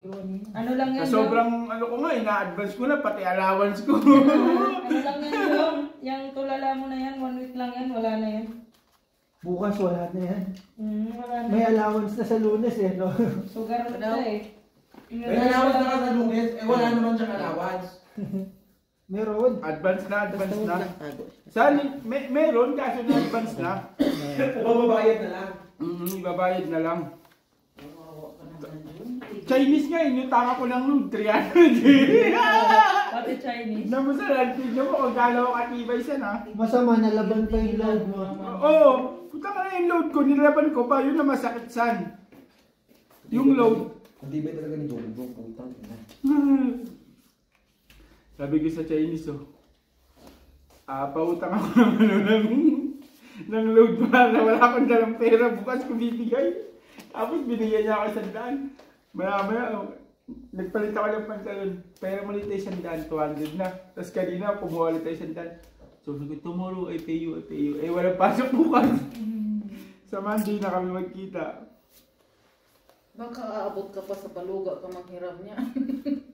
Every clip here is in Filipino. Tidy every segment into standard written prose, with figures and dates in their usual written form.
Ano lang yan? Sa sobrang ano ko nga, ina-advance ko na, pati allowance ko. Ano lang yan, yung tulala mo na yan, 1 week lang yan, wala na yan. Bukas wala na yan. Wala na. May allowance na sa Lunes eh, no? Sugar na siya eh. May allowance na ka sa Lunes, eh wala naman siyang allowance. Meron. Advance na. Saan? Meron, kaso na advance na. Babayad na lang. Ibabayad na lang. Chinese nga, inutama ko ng load, 300. Pati Chinese. Namusalan, tignan mo kung gano'n katibay siya na. Masama, nalaban pa yung load mo. Oo, puta ka na yung load ko, nilaban ko pa, yun na masakit san. Yung load. Matibay talaga ni Jollibong, putang ina. Sabi ko sa Chinese, pautang ako ng load para wala akong dalang pera, bukas ko bibigay. Tapos binigyan niya ako 100. Maya, nagpalit ako ng pantalon. Pera mo ulit tayo 100, 200 na. Tapos kanina, kumuha ulit tayo 100. So, sabi ko, tomorrow, I pay you. Eh, walang pasok bukas. Sa Monday na kami magkita. Baka aabot ka pa sa baluga ka maghiram niya.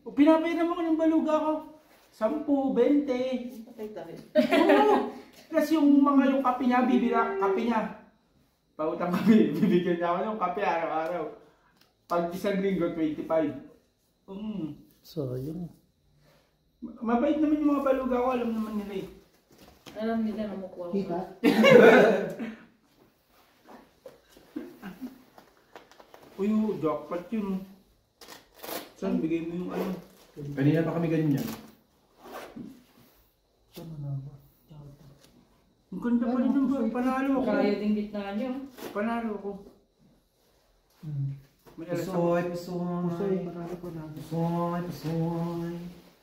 Pinapairam ako ng baluga ko. 10, 20. Patay tayo. Oo. Kasi yung kape niya, kape niya. Pautang kami, bibigyan niya ako ng kape araw-araw. Pag isang linggo, 25. So, yun. Mabait naman yung mga baluga ko, alam naman nila eh. Alam nila na mukha ko. Kita? Uy, jackpot yun. Saan, bigay mo yung ano. Kanina pa kami ganyan. Saan na ba? Ang ganda pa rin ng panalo ko. Kaya din gitna niyo. Panalo ko. May alas ako. Pusoy, pusoy. Pusoy, marami ko na. Pusoy, pusoy.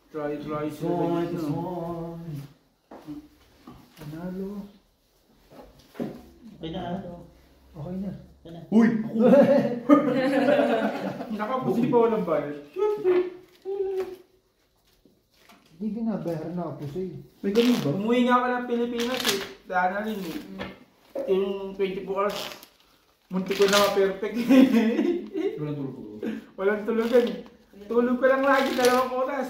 Try. Pusoy, pusoy. Panalo. Okay na, ano? Okay na. Uy! Nakapusi pa walang bayad. Hindi binabayaran na ako, Pusoy. May ganun ba? Umuwi nga ako ng Pilipinas eh. Daan na rin eh. Yung 24 hours, munti ko na ma-perfect. Walang tulog. Walang tulugan eh. Tulog ko lang lagi, 2 oras.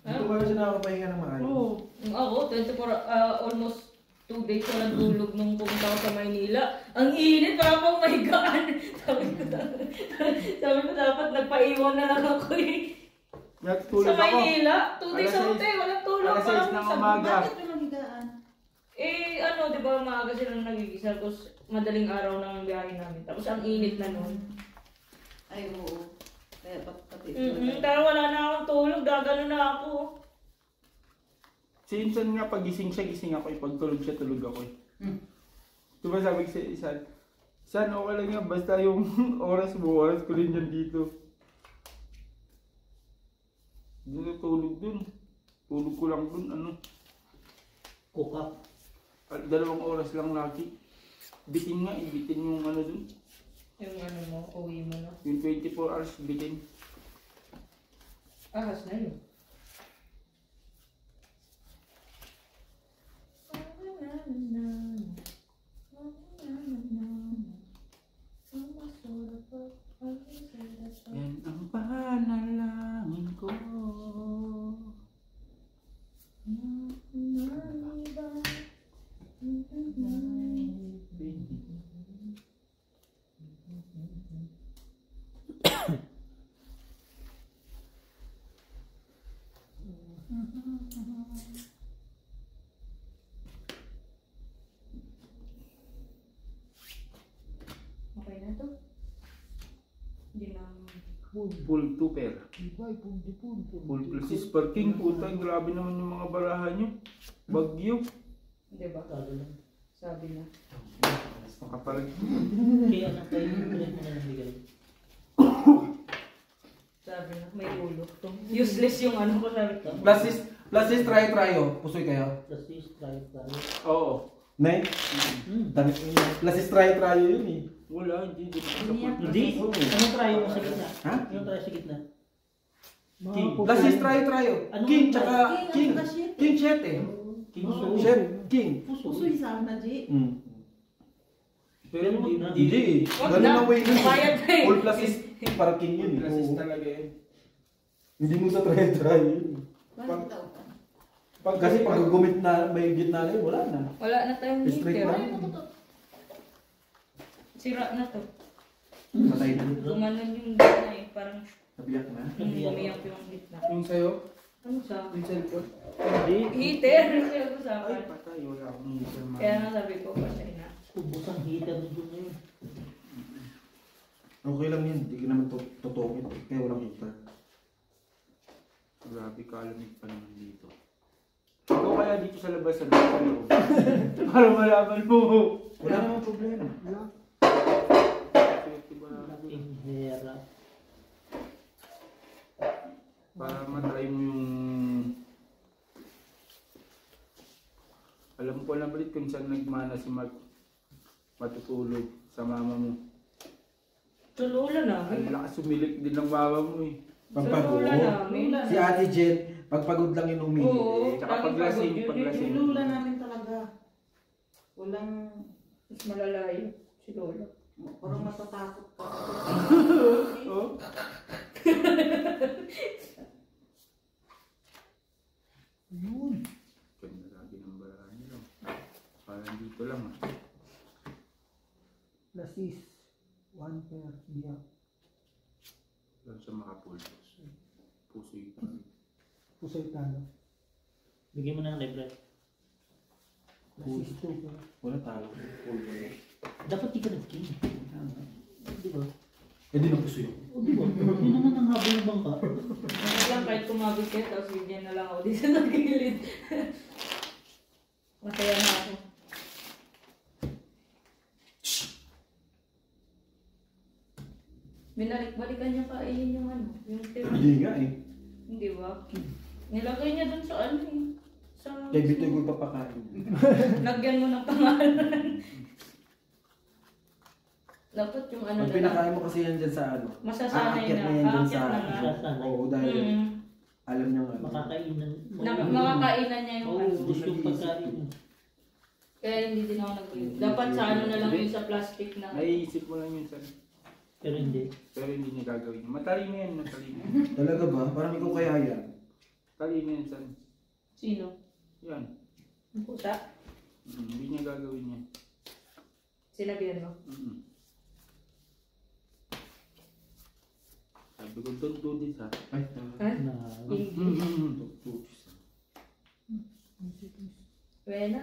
Dito ka na siya nakakapahinga ng maayos. Oo. Ako, 24, almost 2 days ko lang tulog nung pumunta ako sa Maynila. Ang init, parang pang mahigaan. Sabi ko dapat nagpaiwan na lang ako eh. Natutulog Sa ako. Maynila, 2 days Alas ako 6. tayo, walang tulog. Alas 6 Parang ng sabi, umaga. Bakit walang higaan? Eh, ano, di ba, maaga silang nagigisal, tapos madaling araw na ang biyahe namin. Tapos ang init na nun. Ay, oo. Kaya pati. Pero wala na akong tulog, gagano na ako. Si Insan nga, pag gising siya, gising ako. Pag tulog siya, tulog ako eh. Diba sabi ko sa Insan, San, okay lang yan, basta yung oras ko rin yan dito. Doon na tulog dun. Tulog ko lang dun, ano. Cook up. 2 oras lang lagi. Bitin nga, bitin yung ano dun. Yung ano mo, uwi mo na. Yung 24 hours, bitin. Ahas na yun. Yan ang panalangin ko. Okay na to. Hindi na. Full tuper. Full plus parking. Puta, grabe naman yung mga barahan nyo. Bagyo. Di ba? Sabi na. Makaparag. Kaya na tayo yung pinag mo na nabigay. Sabi na, may ulo. Useless yung ano ko, sabi ko. Plus is try oh. Pusoy kayo. Plus is try. Oo. Nay? Plus is try yun eh. Wala, hindi. Hindi? Anong try mo sa gitna? Ha? Anong try sa gitna? King. Plus is try oh. Anong King, try? tsaka King. King 7. King Chef, King. Pusoy sana, G. Pero hindi. Hindi eh. Wag Ganun na. ang way nun. Bayad na eh. Full plus is parking yun eh. Plus is talaga yun. Hindi mo sa try yun. Bakit tao ka? Kasi pag gumit na, may gitna na yun, wala na. Wala na tayong Straight heater. lang. Sira na to. Patay na. Gumanon yung gitna eh. Parang Nabiyak na. umiyak yung gitna. Yung sa'yo? Ano sa? Yung cellphone? Hindi. Heater! Kasi Ay, usapan. patay. Wala akong heater, man. Kaya nga sabi ko, patay na. Ubus ang heater nito ngayon. Okay lang yun, hindi ka naman tutokit. Kaya walang heater. Grabe ka, alamig pa naman dito. Ikaw kaya dito sa labas, sa loob. Para malaman mo. Wala namang problema. Wala. Inhera. Para matry mo yung... Alam ko na balit kung saan nagmana si matutulog sa mama mo. Sa lola Ang namin. lakas sumilik din ng mama mo eh. Sa Pagpagod. lola namin. Si Ate Jen, pagpagod lang yun umihi. Oo. Tsaka paglasing, paglasing. Yung lula namin talaga. Walang, Mas malalayo si lola. parang matatakot ka. Oh? Yun. Ganda lagi ng barahan nila. Parang dito lang ah. Lasis. 1 pair. Biyak. Lang siya makapultos. Puso yung Pusoy talo. Bigyan mo na ng libre. Lasis 2 pair. Wala talo. Dapat di ka nag-king. Di ba? Eh di na puso yun. O di ba? Yun naman ang haba ng bangka. Ano lang kahit kumabit kayo, tapos bigyan na lang ako dito sa gilid. Masaya na ako. Binalik-balikan niya kainin yung ano, yung tira. Hindi nga eh. Hindi ba? Nilagay niya dun sa ano eh. Sa... Kaya bitoy ko papakain. Lagyan mo ng pangalan. Dapat yung ano Pag pinakain mo kasi yan dyan sa ano. Masasanay aakyat na. yan dyan Aakyat sa... na nga. Sasanay. Oo, dahil alam niya nga. Makakainan. Makakainan niya yung Oo, ano. gusto yung pagkain niya. Kaya hindi din ako dapat sa ano na lang yun sa plastic na. naiisip mo lang yun sir. Pero hindi. Pero hindi niya gagawin. Matalino yan, matalino. Talaga ba? Parang ikaw kaya yan. Talino yan sir. Sino? Yan. Ang pusa? Hindi niya gagawin yan. Sinabihan mo? Sabi ko, don't do this ha. Ay, Ha? Na, Don't do this. Wena.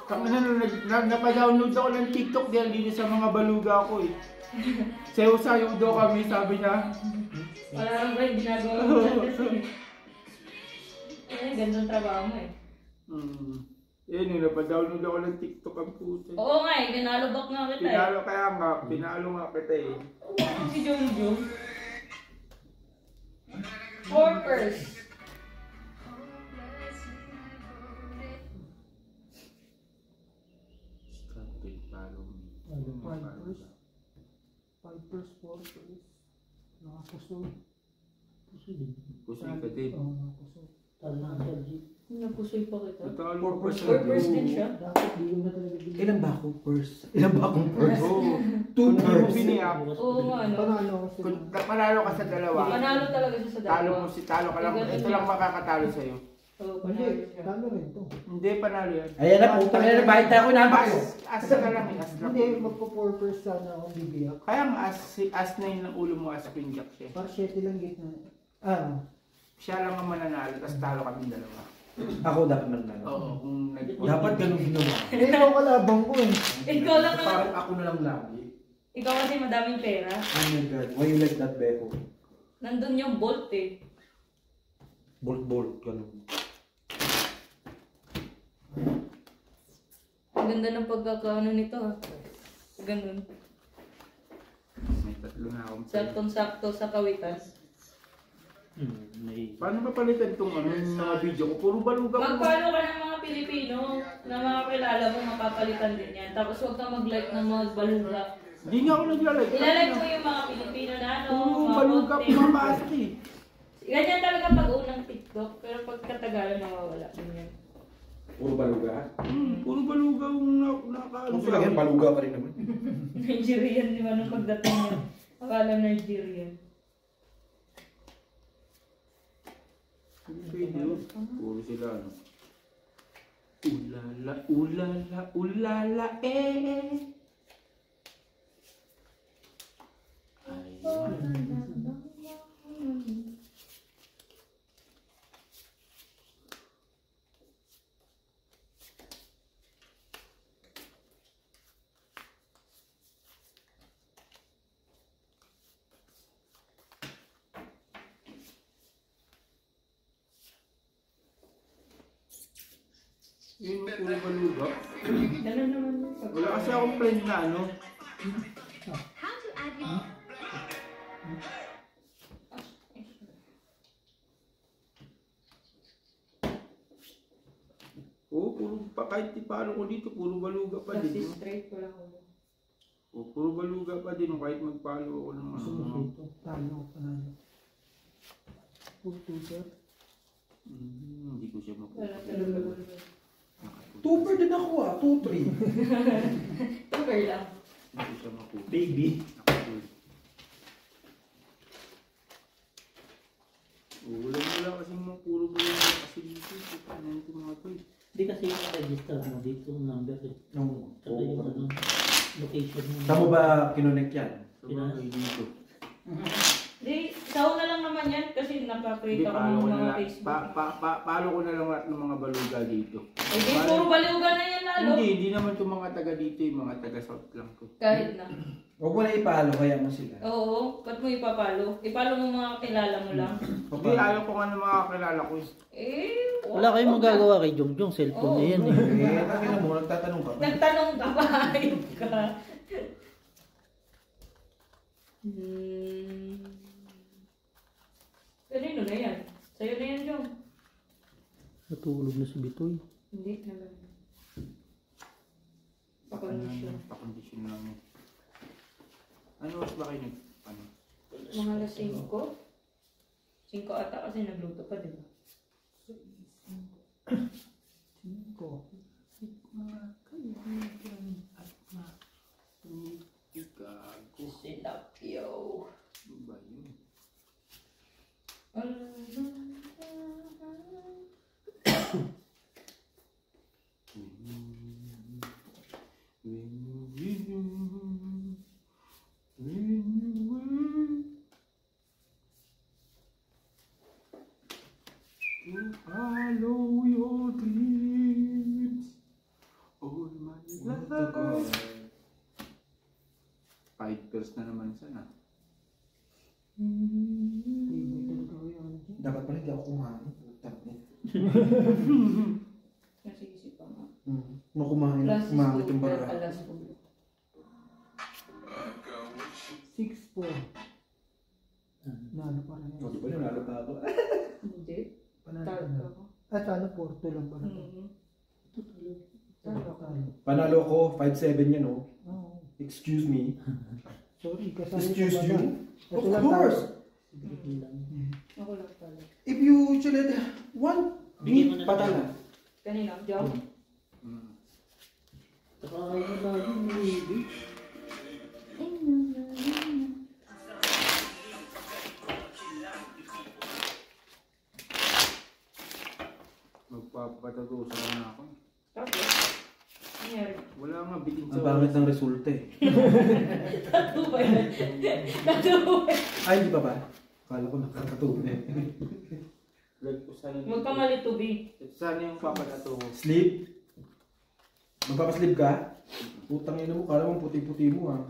Kami na napadownload ako ng TikTok diyan dito sa mga baluga ko eh. Sayo-sayo daw kami, sabi niya. Wala lang ba yung ginagawa mo dyan kasi. Eh, gandang trabaho mo eh. Yun yung napadownload ako ng TikTok ang puto. Oo nga eh, ginalubak nga kita eh. Pinalo kaya nga, pinalo nga kita eh. Si Jojo. Porpers. Pipers, porpers. Nakapusoy. puso din. Pusoy ka din. Oo, nakapusoy. Talo ng LG. Napusoy pa kita. Natalo Four pa siya. Porpers din siya. Dapat di ko na talaga binigyan. Ilan ba akong purse? Ilan ba akong purse? Oo. Two Kung di mo purse. biniyak, Oo nga ano. Panalo ako sila. kung panalo ka sa dalawa, Panalo talaga siya sa talo dalawa. mo si talo ka lang. Ito lang makakatalo sa'yo. Oo, Hindi, panalo siya. talo rin to. Hindi, panalo yan. Ayan na, putang ina na bahit na ako na bayo. As na lang eh, as na. Hindi, magpo-porpers sana ako bibiyak. Kaya nga as na yun ang ulo mo, as queen jack siya. Par 7 lang gitna. Ah, Siya lang ang mananalo, tapos talo kami dalawa. Ako dapat manalo. Oo, kung nag... Dapat ganun ginawa. hindi ako kalabang ko eh. Ikaw lang naman. Parang ako na lang lagi. Ikaw kasi madaming pera. Oh my God, why you like that, Beko? Nandun yung bolt eh. Bolt, ganun. Ganda ng pagkakaano nito ha. Ganun. May tatlo na akong Saktong-sakto sa kawitan. May... Paano mapalitan itong ano, yung mga video ko? Puro baluga ko. Mag-follow ka ng mga Pilipino na mga kilala mo, mapapalitan din yan. Tapos huwag kang mag-like ng mga baluga. Hindi nga ako naglalike. Ilalike mo yung mga Pilipino na ano, Puro mga baluga content. pumapasok eh. Ganyan talaga pag unang TikTok, pero pag katagalan nawawala din yan. Puro baluga. Puro baluga yung nakakaano. Kung sila yan, baluga pa rin naman. Nigerian, di ba, nung pagdating niya. Akala Nigerian. Pwede yun. Puro sila ano. Ulala, ulala, ulala, eh. Yung puro baluga. Ganun naman yun. Wala kasi akong friend na ano. Oo, puro pa kahit ipalo ko dito, puro baluga pa Kasi din. straight ko lang ulo. Oo, puro baluga pa din kahit magpalo ako ng Gusto ano. mo dito. Talo, panalo. Tutor. Hindi ko siya Wala mapupunta. talaga ulo. Tuper din ako ah, 2-3. Tuber lang. Hindi ko siya mapupunta. Baby. Wala kasi mga puro baluga kasi dito. Ano yung mga to eh. Hindi kasi yung register mo dito yung number eh. No. Tsaka yung ano, location mo. Saan mo ba kinonect yan? Sa bagay dito. Di, sa una lang naman yan kasi Hindi, napapakita ko palo ko ng na mga lang. Facebook. Palo ko na lang lahat ng mga baluga dito. Eh di, puro baliugan na yan lalo. Hindi naman itong mga taga dito, yung mga taga south lang to. Kahit na. Huwag mo na ipalo, kaya mo sila. Oo, ba't mo ipapalo? Ipalo mo mga kilala mo lang. Hindi, ayaw ko nga ng mga kakilala ko. Eh, Wala kayong magagawa kay Jongjong. Cellphone niya yan eh. Eh, nakina mo, nagtatanong ka. Nagtanong ka ba? Ayun ka. Kanino na yan? Sa'yo na yan, Jong. Natulog na si Bitoy. Hindi naman. Pakondisyon. Pakondisyon lang yun. Ano mas ba kayo nag... Ano? Mga alas 5. 5 ata kasi nagluto pa, di ba? Cinco. Mga kaibigan at mga gago. Sinapyo. Ano ba yun? Follow your dreams. All my life. 5 years na naman sana. Hindi talaga ko yun. Dapat pala hindi ako kumain. Putang niya. Nasisip pa nga. Nung kumain, Francis kumamit yung Walter bara. Alas. 6-4. Nalo pa rin. O, di ba yung nalo pa ako? Hindi. Panalo Talo pa na. ako. Talo 4-2 lang pala. Talo ako. Panalo ko, 5-7 yan oh. Oo. Excuse me. Sorry, kasali Excuse ko ba you? na? Of Ito lang course. Sige lang. Ako lang talo. If you should want Bigyan mo meat, na lang. patala. Kanina, Jong. Saka wala yung baby. Magpapatagusan na ako. Tapos, nangyari. Wala nga, bitin sa Ang pangit ng resulta eh. Tato ba yan? Tato ba yan? Ay, hindi pa ba? Akala ko nakakatuwa eh. Huwag ka malitubi. Sana yung papatato ko. Sleep? Magpapaslip ka? Putang ina mo, kala mo puti-puti mo ah.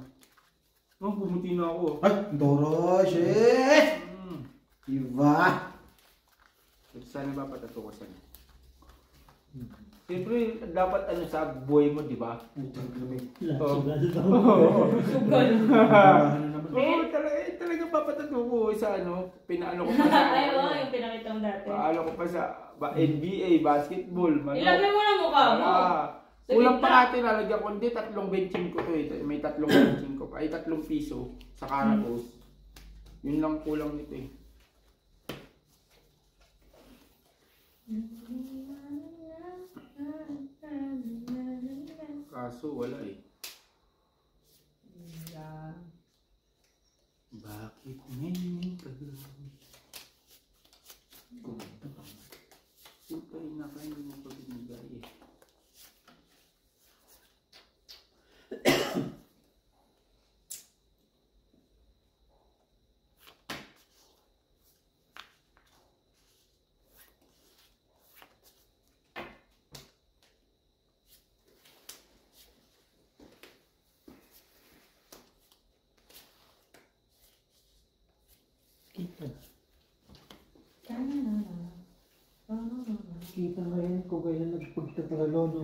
Oh, bumuti na ako. Ay, Doro, shit! Iba! Sana papatato ko sana. Siyempre, dapat ano sa buhay mo, di ba? Putang kami. Sugal daw. Sugal. Ano naman? Oo, talaga papatatubo sa ano, pinaano ko pa sa Ay, oo, yung pinakita mo dati. paano ko pa sa NBA, basketball, Ilagay mo na mukha mo. Sa Kulang pa gitna. natin, lalagyan ko, hindi, 3 benching ko to eh. May 3 benching ko pa, ay 3 piso sa Caracos. Yun lang kulang nito eh. Kaso wala eh. Bakit ngayon kagabi? Puta ina ka, hindi mo pa binigay eh. Kita. Kita ngayon kung kailan nagpagtatalo, no?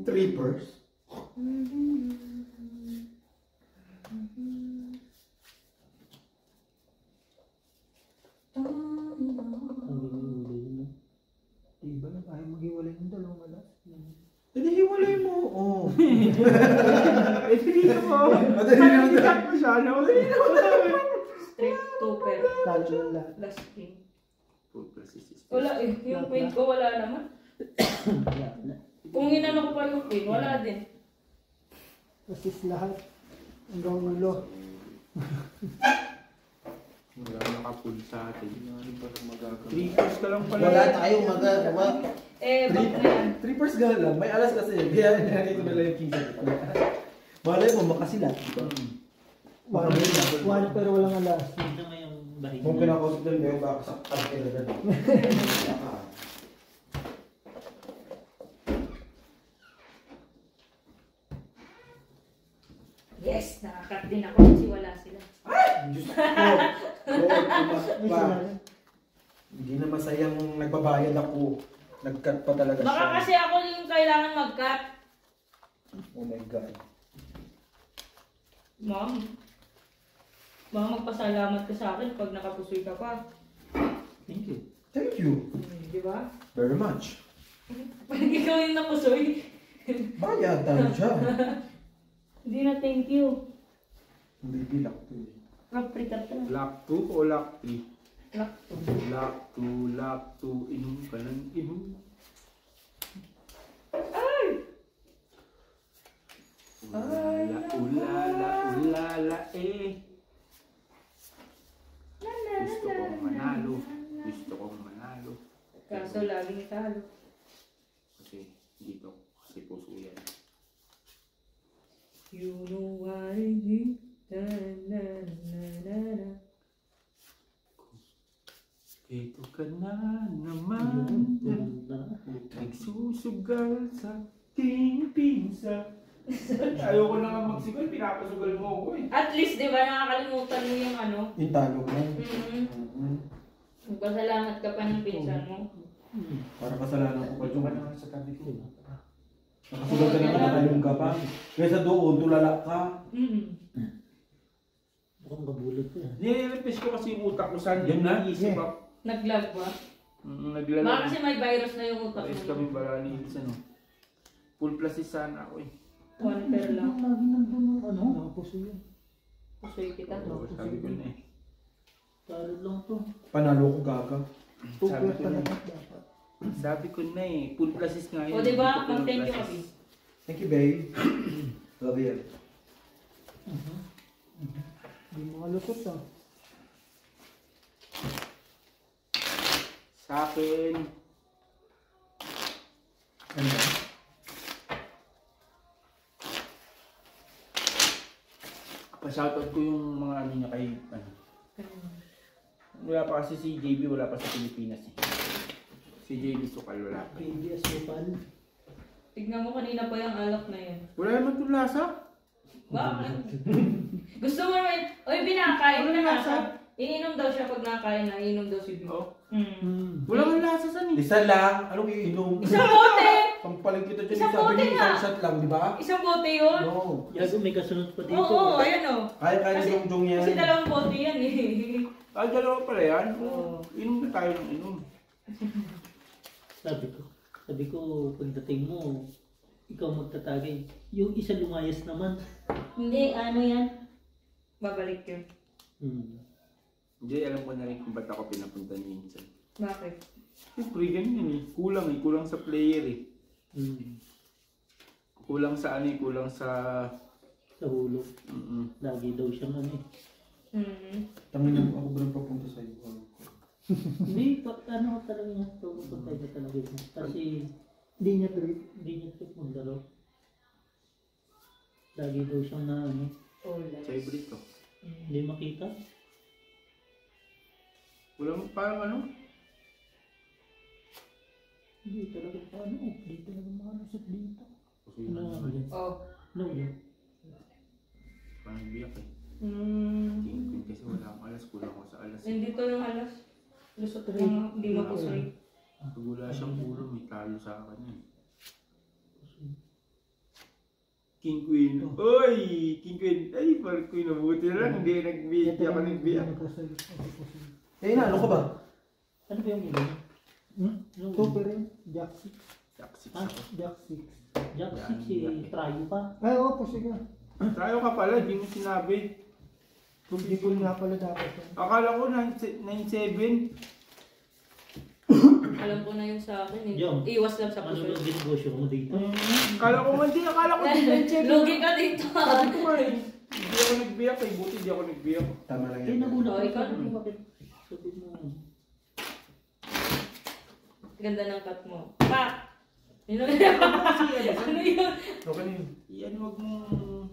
Trippers. Diba? Ayaw mag-iwalay ng dalawang alas. Hindi, hiwalay mo. Oh. Eh, dito mo! Madali lang Ano yan. mo siya, no? Straight topper. Talo ng lahat. Plus king. Puta si sister. Wala eh. Yung queen ko wala naman. Kung inano ko pa yung queen, wala din. Assist lahat. Hanggang ulo. Wala nakapul sa atin. Ano ba ang magagawa? 3 hours ka lang pala. Wala tayong magagawa. Eh, back na yan. Trippers ka lang. May alas kasi. Kaya nandito na lang yung king sa gitna. Malay mo, makasilat. One pero walang alas. Ito nga yung bahig. Kung kinakausap doon, may baka saktan kayo na gano'n. Yes, nakakat din ako kasi wala sila. Diyos ko. Lord, pa. Hindi na masayang nagbabayad ako. Nag-cut pa talaga Baka siya. kasi ako yung kailangan mag-cut. Oh my God. Ma'am, baka magpasalamat ka sa akin pag nakapusoy ka pa. Thank you. Thank you. Di ba? Very much. Pag ikaw yung napusoy, Bayad tayo siya. hindi na thank you. Hindi bilak to eh. Kaprikat na. Lock 2 o lock 3? Lock to. Lock 2, inom ka ng inom. Ay! Ulala eh. Gusto kong manalo. Gusto kong manalo. Kaso laging talo. Kasi dito, kasi puso yan. You know what I need. Na na na na na. Ito ka na naman. Nagsusugal sa ating pinsa. Ayoko na nga magsugal, pinapasugal mo ako eh. At least, di ba, nakakalimutan mo yung ano? Yung talo mo. Magpasalamat ka pa ng pinsan mo. Para kasalanan ko pa Ito ka yung naman sa tabi ko. nakasugal ka na nakatalong ka pa. Kaysa doon, tulala ka. Mukhang kabulog ko yan. Nire-refresh ko kasi yung utak ko saan. Yun na, isip ako. Nag-lag ba? Naglalaro. Baka kasi may virus na yung utak Pares mo. kami bala ni Ilsa, no? Full plus sana ako eh. One pair lang. Lagi nandun yung ano. Nakapuso yun. Pusoy kita. Oo, sabi ko na eh. Tarot lang to. Panalo ko gaga. Sabi Tuplet ko na talaga eh. dapat. Sabi ko na eh. Full plus is nga yun. O diba, Hindi ko full mag-thank you plus kami. is. Thank you, babe. Love you. Hindi mo kalusot ah. Sa akin, Ano? pa-shoutout ko yung mga ano niya kay, ano. Wala pa kasi si JB, wala pa sa Pilipinas eh. Si JB Sukal, wala pa. Baby asupal. Tignan mo kanina pa yung alak na yun. Wala naman itong lasa. Bakit? Gusto mo naman, oy binakain Ano na yung lasa? nasa. Iniinom daw siya pag nakain na, iinom daw si Bill. Oh, Wala kang lasa san eh. Isa lang, anong iinom? Isang bote! Pampaling kita dyan, Isang sabi bote niyo, nga. isang shot lang, di ba? Isang bote yun? No. Yago, may kasunod pa dito. Oo, ayan o. Kaya ni Dong yan. Kasi dalawang bote yan eh. Dalawa pala yan. Oo. Inom na tayo ng inom. Sabi ko, pagdating mo, ikaw magtatagay. Yung isa lumayas naman. Hindi, ano yan? Babalik yun. Hindi, alam ko na rin kung ba't ako pinapunta ni Insan. Bakit? Siyempre, ganyan eh. Kulang sa player eh. Kulang sa ano eh, kulang sa... Sa hulog. Mm-mm. Lagi daw siyang ano eh. Tangin ako ba nang papunta sa'yo? Hindi, ano talaga niya. Pupunta niya talaga niya. Kasi Hindi niya trip. hindi niya trip maglaro. Lagi daw siyang na ano. Favorite ko. Hindi makita. Kulang parang ano? Hindi talaga pa ano. Hindi talaga makalusot dito. Kasi yun ano Ano? Oh. No, yun. parang biyak eh. Mm. Tingin kasi wala akong alas, kulang ako sa alas. Hindi to yung alas. Lusot lang, hindi mapusoy. Pag wala siyang ulo, may talo sa akin eh. King Queen. Oy! King Queen. Ay, parang Queen. Mabuti lang. Hindi nag-biyak. Hindi ako nag-biyak. Eh, ano ka ba? Ano ba yung iba? Ano? Super yun. Jack 6. Saksi. Ah, Jack 6. Jack 6 si Trayo pa. Ay, oo, pusi ka. Tayo ka pala, di mo sinabi. Hindi ko nga pala dapat yun. Akala ko 9-7. Alam ko na yun sa akin eh. Yung. Iwas lang sa Ano pusoy. ba ginegosyo mo dito? Akala ko hindi, akala ko di 9-7. Lugi ka dito. Sabi ko nga eh. Hindi ako nagbiyak eh. Buti di ako nagbiyak. Tama lang Kaya yan. nagulat Oh, ako. ikaw Sabi naman. bakit? Sabi mo. Ganda ng cut mo. Pa! Yun ang ano yun? Okay na yun. Yan, wag mo...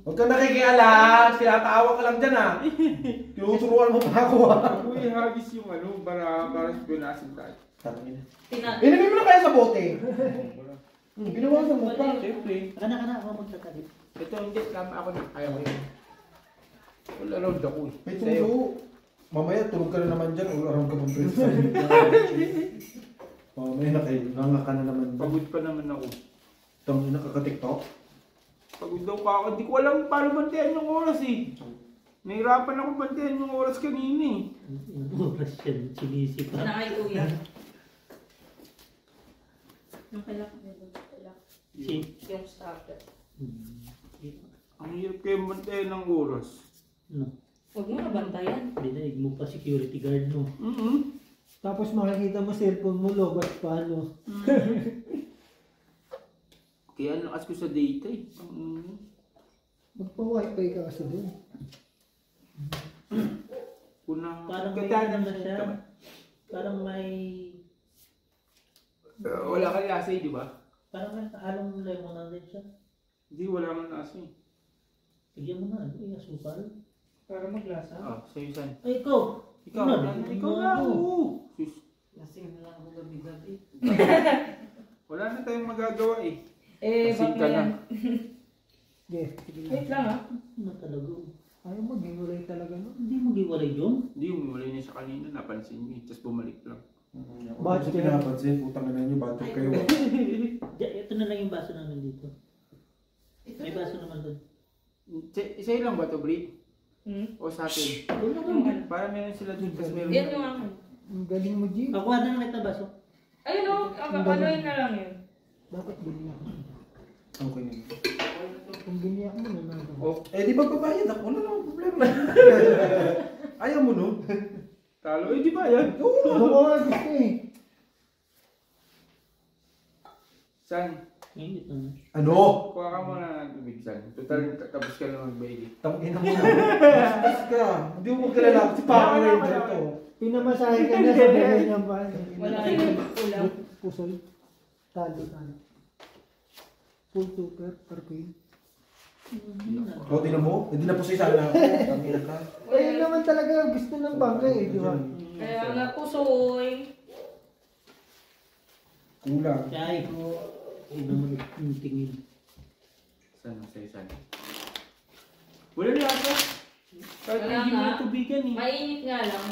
Huwag kang nakikialam. Tinatawa ka lang dyan ah. Tinuturuan mo pa ako ah. Uy, hagis yung ano, para sa pinasin tayo. Tangin. Tina... Inumin mo na kaya sa bote. Binawasan mo pa. Siyempre. Kana ako magtatagit. Ito hindi, tama ako na. Ayaw ko yun. All around ako eh. May Sa'yo. tulo. Mamaya tulog ka na naman dyan. All around ka pang prince. Mamaya nanganga ka na naman. Pagod pa naman ako. Tangin na kaka-tiktok. Pagod daw pa ako. Hindi ko alam paano bantayan yung oras eh. Nahirapan ako bantayan yung oras kanina eh. Oras yan. Sinisip pa. Na kay kuya. Yung kailangan yung starter. Ang hirap kayo bantayan ng oras. No. Huwag mo nabantayan. Dinaig mo pa security guard mo. Tapos makikita mo cellphone mo, lobat pa, ano. Kaya nakas ko sa data eh. Magpa-wifi ka kasi doon. Unang... Parang may Ganda ano naman siya. Parang may... Wala kang lasa eh, di ba? Parang may halong lemon na din siya. Hindi, wala kang lasa eh. Bigyan mo na. Ano yung asukal? Para maglasa. Ah, sa'yo saan? Ay, ikaw! Ikaw, ikaw na ako. Sus. Lasing na lang ako gabi-gabi. Wala na tayong magagawa eh. Eh, Kasing bak ka na yan. Yes, sige lang. Wait lang ah. Ano talaga? Ayaw mag-iwalay talaga, no? Hindi mag-iwalay yun. Hindi, umiwalay niya sa kanina, napansin niyo eh. Tapos bumalik lang. Ba't sa pinapansin? Putang ina nyo, ba't kayo? Ito na lang yung baso namin dito. May baso naman doon. Sa'yo lang ba ito, Brie? O sa atin? Doon na Yung lang. ano. Para meron sila dun, tapos meron... Yan yung akin. Ang galing mo, G. Nakuha na lang ito baso. Ayun o, ano yun na lang yun. Bakit biniyak mo? Okay na yun. Kung biniyak mo, nanalo. Oh, Eh di ba babayad ako? Wala namang problema. Ayaw mo no? talo. Eh, di ba yan? Oo, nga gusto eh. San? Ngayon ito na. Ano? Kuha ka muna ng tubig, San. Total, tapos ka lang mag-bail. Tangina mo na. Bastos ka. Hindi mo magkalala. Si Papa na yun dito. Pinamasahe ka na sa buhay niya ba? Wala kayong ulam. Pusoy. Talo. Full super, per queen. O, tinan mo? Hindi na po siya sana ako. Tangina ka. Ayun naman talaga gusto ng bangkay eh, di ba? Kaya nga pusoy. Kulang. Kaya naman yung tingin. San? Sa'yo, San? Wala na ako. Kahit Wala hindi mo nga. na tubigan eh. Mainit nga lang.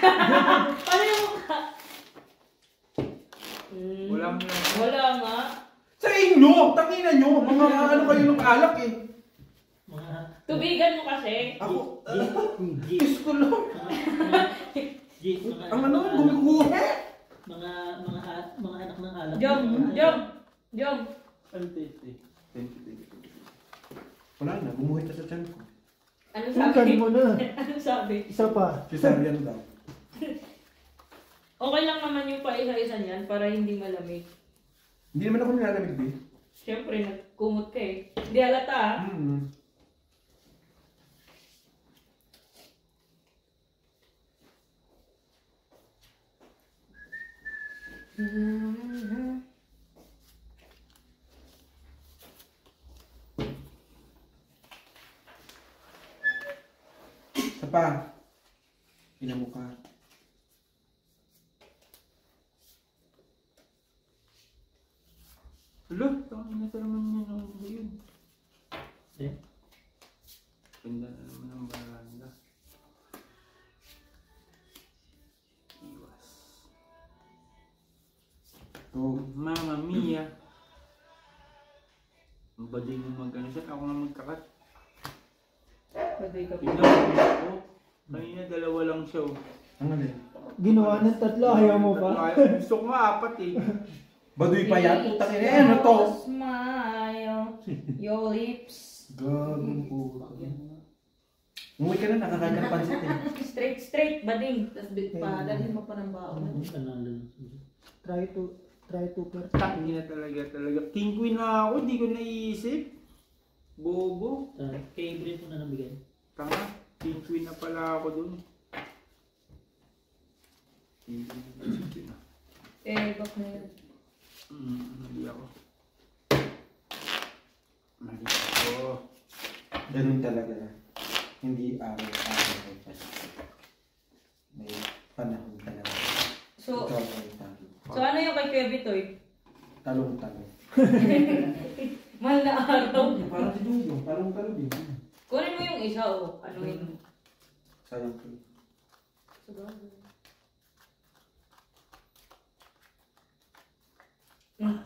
Paano yung mukha? Walang Wala nga. Sa inyo! Tangina nyo! Mga ano kayo ng alak eh. Mga... Tubigan mo kasi. Ako, G. Diyos ko lang. G. Mga... Ang ano, gumiguhe. Mga anak ng alak. Jom. Ano tete? Wala na, gumuhit na sa tiyan ko. Ano Saan sabi? mo na? Ano sabi? Isa pa. Cesarean daw. Okay lang naman yung paisa-isa niyan para hindi malamig. Hindi naman ako nilalamig din. Siyempre, nagkumot ka eh. Hindi halata ah. Isa pa. Pinamukha. Alo, tangin na naman yun ang yun. Eh? Ganda na naman ang baranda. Iwas. Oh. Mamma mia. Ang bading mo mag-ano siya, ako nga magkakat. Pwede ka po. Tingnan mo. Kanina dalawa lang siya. Ang alin? Ginawa ng tatlo, ayaw mo pa. Gusto ko nga apat eh. Baduy pa yan. Putang ina. Ano to? Smile. Your lips. Gagong puto. Umuwi ka na, nakakain ka ng pansit eh. Straight, bading. Tapos big pa, dalhin mo pa ng baon. Panalo. Try to per. Hindi na talaga. King queen na ako, di ko naisip. Bobo. Kay Brent mo na nabigay. Tanga, king queen na pala ako dun. King queen na. Eh, bak na yun. Hindi ako. Mali ako. Ganun talaga. Hindi araw-araw. May panahon talaga. So, Ikaw ay talo. ano yung kay Kuya Bitoy? Talong-talong. Mahal na araw. Parang si Dudong. Talong-talong din. Kunin mo yung isa o ano yun. Sayang ko. Hmm.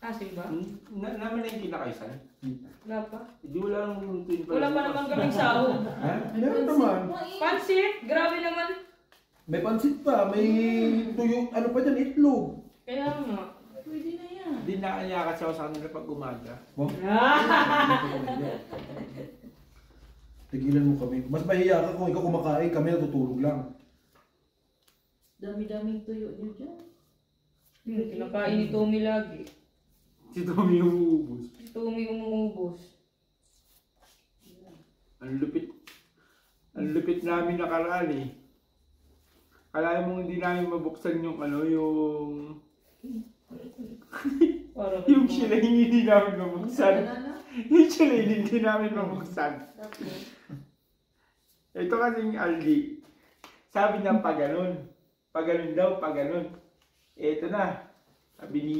Asin ba? Naman na yung kinakaisan. Wala pa. Hindi wala nang lutuin pa. Wala pa naman kaming sahog. Ha? Meron naman. Pansit, grabe naman. May pansit pa. May tuyo. Ano pa dyan? Itlog. Kaya nga. Pwede na yan. Hindi nakanya kasi ako sa kanila pag umaga. Tigilan mo kami. Mas mahiya ka kung ikaw kumakain. Kami natutulog lang. Dami-daming tuyo niyo dyan. Kinakain ni Tommy lagi. Si Tommy yung uubos. Si Tommy umuubos. Ang lupit namin nakaraan eh. Kala mo hindi namin mabuksan yung yung Parang yung shilay hindi namin mabuksan. Yung shilay hindi namin mabuksan. Ito kasing Aldi. Sabi niya pa ganun. Pa ganun daw, pa ganun. Ito na. Sabi ni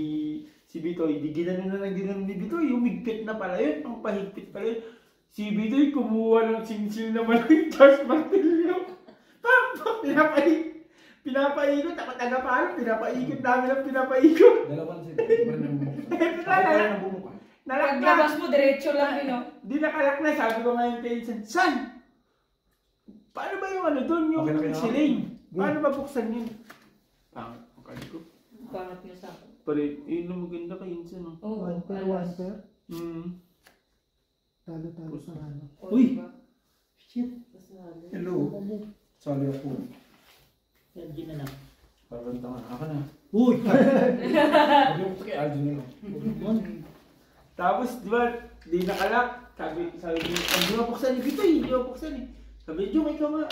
si Bitoy, di ginanon na ng ginanon ni Bitoy. Umigpit na pala yun. Ang pahigpit pala yun. Si Bitoy kumuha ng sinsil naman ng Charles Martillo. Pinapaikot. Ako taga-palo. Pinapaikot namin ang pinapaikot. Dalawang sila. Nalak na. paglabas mo, diretso lang din, no? Di nakalak na. Sabi ko ngayon kay Insan, San! Paano ba yung doon? Yung Okay na kayo? siling? Paano ba buksan yun? Ang kali ko. Pangat niya sa akin. Pare, yun ang maganda kay Insan. Oh. Oo. One per. Talo sa ano. Uy! Diba? Shit! Hello. Sorry ako. Yan, G na lang. Parang tanga. Ako na. Uy! Sabi ko kay Aldo na lang. Tapos, di ba, di nakalak. Sabi niya, hindi mapuksan ni Bitoy, hindi mapuksan eh. Sabi niya, ikaw nga,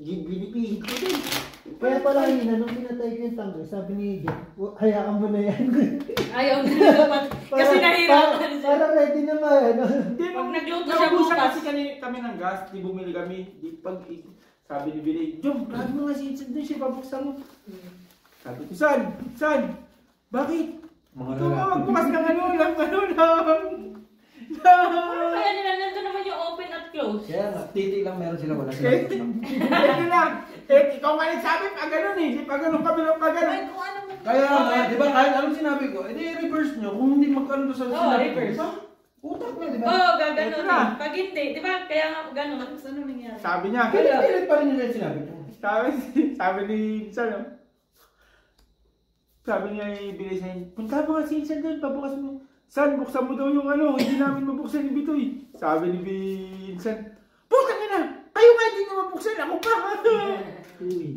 binipihit ko din. Kaya pala yun, nung pinatay ko yung tanggol, sabi ni Jen, hayaan mo na yan. Ayaw na naman. Kasi nahirapan siya. Para ready na nga yan. Hindi, Pag nagluto siya naubusan bukas. kasi kami ng gas, di bumili kami. Di pag, sabi ni Billy, Jom, grabe mo nga si Insan doon siya, papuksan mo. Sabi ko, San? Bakit? Mga Ikaw nga lalaki. magbukas ng lang. Kaya nila nandun naman yung open at close. Kaya nga, titi lang meron sila. Wala sila. Ito lang. Eh, ikaw nga nagsabi, pag ganun eh. Di pa ganun kami lang pag ganun. Ay, kung ano mo. Kaya nga, di ba kahit anong sinabi ko, edi reverse nyo kung hindi magkano sa sinabi ko. reverse. Di ba? Utak na, di ba? Oo, gaganon Ito na. din. Pag hindi, di ba? Kaya nga ganun. Tapos ano nangyari? Sabi niya, Pilit pa rin nila yung sinabi ko. sabi ni Insan, no? Sabi niya, ibigay sa inyo, punta mo nga si Insan doon, pabukas mo. San, buksan mo daw yung ano, hindi namin mabuksan ni Bitoy. Sabi ni Insan, puta ka na, kayo nga hindi nyo mabuksan, ako pa. Uy,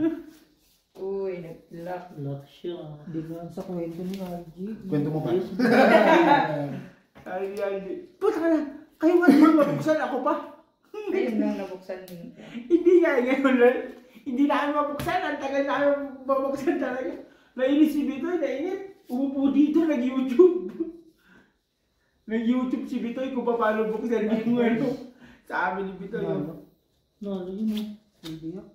Uy, nag-lock. lock siya. Di ba sa kwento ni RG? Kwento mo ba? Ayos. Sabi ni Aldi, puta ka na, kayo nga hindi nyo mabuksan, ako pa. Ayun lang nabuksan din. Hindi nga, ngayon na, hindi namin mabuksan, ang tagal namin mabuksan talaga. Nainis si Bitoy, nainip. Umupo dito, nag-YouTube. Nag-YouTube si Bitoy kung paano buksan yung ano. Sabi ni Bitoy, Ano? No, yun o. Hindi yan.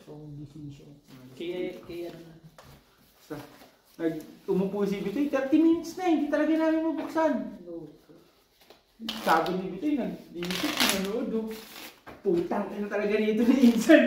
So, decision. Kaya ano. umupo si Bitoy, 30 minutes na, hindi talaga namin mabuksan. Sabi ni Bitoy, nag-YouTube, nanood. Putang ina talaga nito ni Insan.